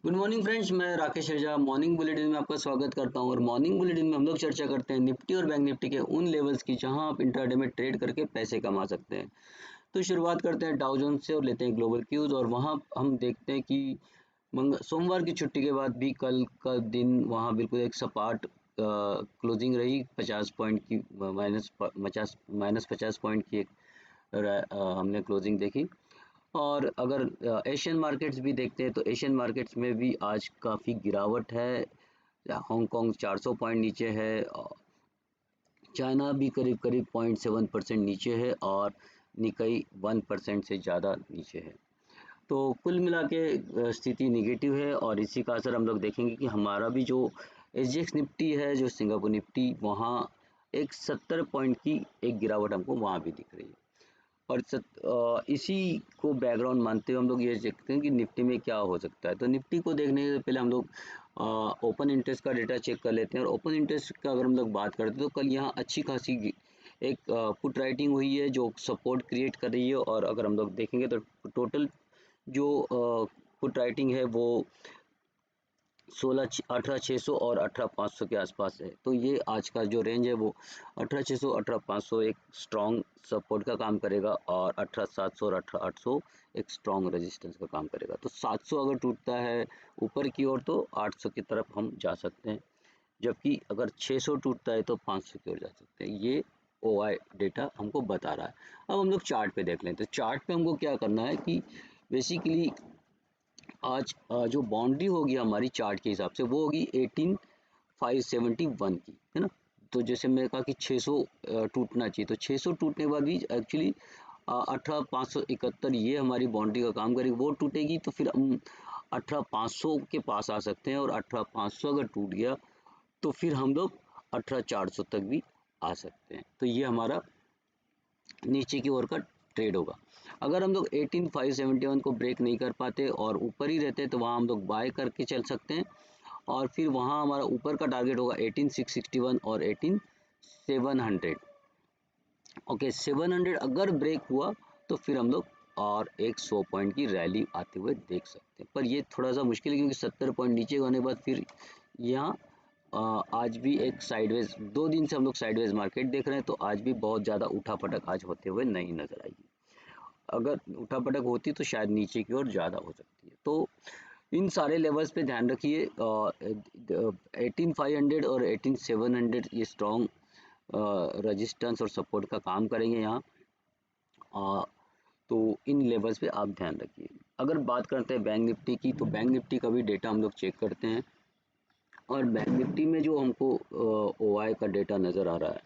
Good morning friends, मैं राकेश रेजा morning bulletin में आपका स्वागत करता हूं। और मॉर्निंग बुलेटिन में हम लोग चर्चा करते हैं निफ्टी और बैंक निफ्टी के उन लेवल्स की जहां आप इंट्राडे में ट्रेड करके पैसे कमा सकते हैं। तो शुरुआत करते हैं डाउ जोन्स से और लेते हैं ग्लोबल क्यूज। और वहां हम देखते हैं कि सोमवार की छुट्टी के बाद भी कल का दिन वहां बिल्कुल एक सपाट क्लोजिंग रही। 50 पॉइंट की माइनस 50 पॉइंट की एक हमने क्लोजिंग देखी। और अगर एशियन मार्केट्स भी देखते हैं तो एशियन मार्केट्स में भी आज काफ़ी गिरावट है। हांगकांग 400 पॉइंट नीचे है, चाइना भी करीब करीब 0.7% नीचे है और निकाई 1% से ज़्यादा नीचे है। तो कुल मिला के स्थिति निगेटिव है। और इसी का असर हम लोग देखेंगे कि हमारा भी जो एसजीएक्स निफ्टी है, जो सिंगापुर निफ्टी, वहाँ एक 70 पॉइंट की एक गिरावट हमको वहाँ भी दिख रही है। और इसी को बैकग्राउंड मानते हुए हम लोग ये देखते हैं कि निफ्टी में क्या हो सकता है। तो निफ्टी को देखने से पहले हम लोग ओपन इंटरेस्ट का डेटा चेक कर लेते हैं। और ओपन इंटरेस्ट का अगर हम लोग बात करते हैं तो कल यहाँ अच्छी खासी एक पुट राइटिंग हुई है जो सपोर्ट क्रिएट कर रही है। और अगर हम लोग देखेंगे तो टोटल जो पुट राइटिंग है वो 18,600 और 18,500 के आसपास है। तो ये आज का जो रेंज है वो 18,600 18,500 एक स्ट्रॉन्ग सपोर्ट का काम करेगा और 18,700 और 18,800 एक स्ट्रॉन्ग रेजिस्टेंस का काम करेगा। तो 700 अगर टूटता है ऊपर की ओर तो 800 की तरफ हम जा सकते हैं, जबकि अगर 600 टूटता है तो 500 की ओर जा सकते हैं। ये ओआई डेटा हमको बता रहा है। अब हम लोग चार्ट पे देख लें। तो चार्ट पे हमको क्या करना है कि बेसिकली आज जो बाउंड्री होगी हमारी चार्ट के हिसाब से वो होगी 18,571 की, है ना। तो जैसे मैंने कहा कि 600 टूटना चाहिए, तो 600 टूटने के बाद भी एक्चुअली 18,571 ये हमारी बाउंड्री का काम करेगी। वो टूटेगी तो फिर हम 18,500 के पास आ सकते हैं। और 18,500 अगर टूट गया तो फिर हम लोग 18,400 तक भी आ सकते हैं। तो ये हमारा नीचे की ओर का ट्रेड होगा। अगर हम लोग 18,571 को ब्रेक नहीं कर पाते और ऊपर ही रहते तो वहाँ हम लोग बाय करके चल सकते हैं। और फिर वहाँ हमारा ऊपर का टारगेट होगा 18,661 और 18,700। ओके, 700 अगर ब्रेक हुआ तो फिर हम लोग और एक 100 पॉइंट की रैली आते हुए देख सकते हैं। पर ये थोड़ा सा मुश्किल है क्योंकि 70 पॉइंट नीचे होने के बाद फिर यहाँ आज भी एक साइडवेज, 2 दिन से हम लोग साइडवेज मार्केट देख रहे हैं। तो आज भी बहुत ज़्यादा उठापटक आज होते हुए नहीं नजर आएगी। अगर उठापटक होती तो शायद नीचे की ओर ज़्यादा हो सकती है। तो इन सारे लेवल्स पे ध्यान रखिए। 18,500 और 18,700 ये स्ट्रॉन्ग रेजिस्टेंस और सपोर्ट का काम करेंगे यहाँ। तो इन लेवल्स पे आप ध्यान रखिए। अगर बात करते हैं बैंक निफ्टी की, तो बैंक निफ्टी का भी डेटा हम लोग चेक करते हैं। और बैंक निफ्टी में जो हमको ओआई का डेटा नज़र आ रहा है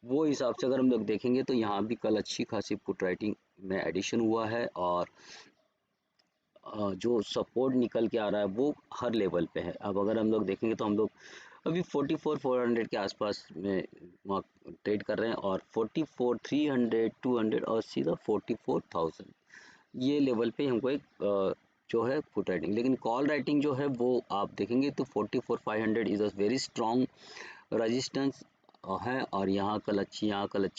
वो हिसाब से अगर हम लोग देखेंगे तो यहाँ भी कल अच्छी खासी पुट राइटिंग में एडिशन हुआ है। और जो सपोर्ट निकल के आ रहा है वो हर लेवल पे है। अब अगर हम लोग देखेंगे तो हम लोग अभी 44,400 के आसपास में ट्रेड कर रहे हैं। और 44,300 200 और सीधा 44,000 ये लेवल पे हमको एक जो है पुट राइटिंग। लेकिन कॉल राइटिंग जो है वो आप देखेंगे तो 44,500 is a very strong resistance है। और यहाँ कल अच्छी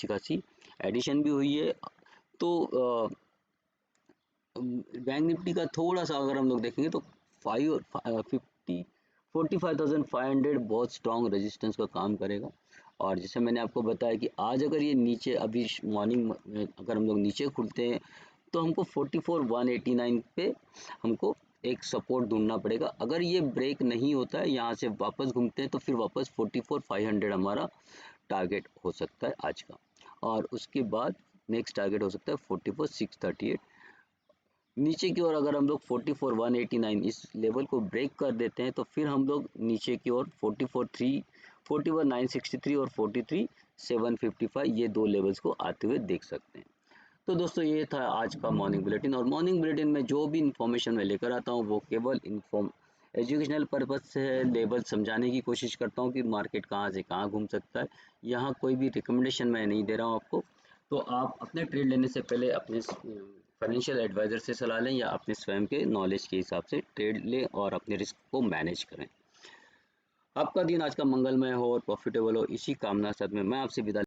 खासी एडिशन भी हुई है। तो बैंक निफ्टी का थोड़ा सा अगर हम लोग देखेंगे तो 45,500 बहुत स्ट्रॉन्ग रेजिस्टेंस का काम करेगा। और जैसे मैंने आपको बताया कि आज अगर ये नीचे अभी मॉर्निंग में अगर हम लोग नीचे खुलते हैं तो हमको 44,189 पे हमको एक सपोर्ट ढूंढना पड़ेगा। अगर ये ब्रेक नहीं होता है, यहाँ से वापस घूमते हैं तो फिर वापस 44,500 हमारा टारगेट हो सकता है आज का। और उसके बाद नेक्स्ट टारगेट हो सकता है 44,638। नीचे की ओर अगर हम लोग 44,189 इस लेवल को ब्रेक कर देते हैं तो फिर हम लोग नीचे की ओर 41,963 और 43,755 ये 2 लेवल्स को आते हुए देख सकते हैं। तो दोस्तों ये था आज का मॉर्निंग बुलेटिन। और मॉर्निंग बुलेटिन में जो भी इन्फॉर्मेशन मैं लेकर आता हूँ वो केवल एजुकेशनल पर्पज से है। लेवल समझाने की कोशिश करता हूँ कि मार्केट कहाँ से कहाँ घूम सकता है। यहाँ कोई भी रिकमेंडेशन मैं नहीं दे रहा हूँ आपको। तो आप अपने ट्रेड लेने से पहले अपने फाइनेंशियल एडवाइज़र से सलाह लें या अपने स्वयं के नॉलेज के हिसाब से ट्रेड लें और अपने रिस्क को मैनेज करें। आपका दिन आज का मंगलमय हो और प्रॉफिटेबल हो, इसी कामना साथ में मैं आपसे विदा